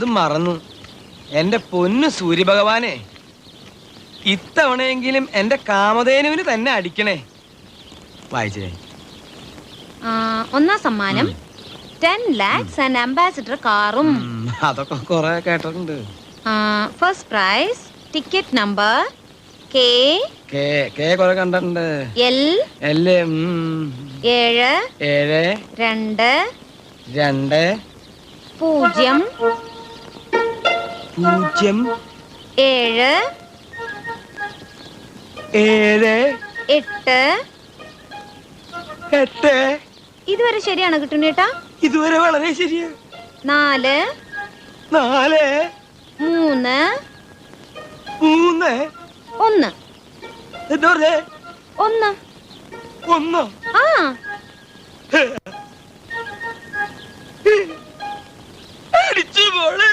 അത് മറന്നു. എന്റെ പൊന്നു സൂര്യഭഗവാനെ, ഇത്തവണയെങ്കിലും എന്റെ കാമധേനുവിന് തന്നെ അടിക്കണേ. വായിച്ചേ. ഒന്നാം സമ്മാനം 10 lakhs and ambassador കാറും. അതൊക്കെ കുറെ കേട്ടിട്ടുണ്ട്. First prize ticket number K കുറെ കണ്ടിട്ടുണ്ട്. L 7 2 2 0 0 7 7 8 ഇതുവരെ ശരിയാണ് കിട്ടുന്നേട്ടാ? ഇതുവരെ വളരെ ശരിയാ. 4 3 1 എന്താ പറഞ്ഞേ? 1 1. ആ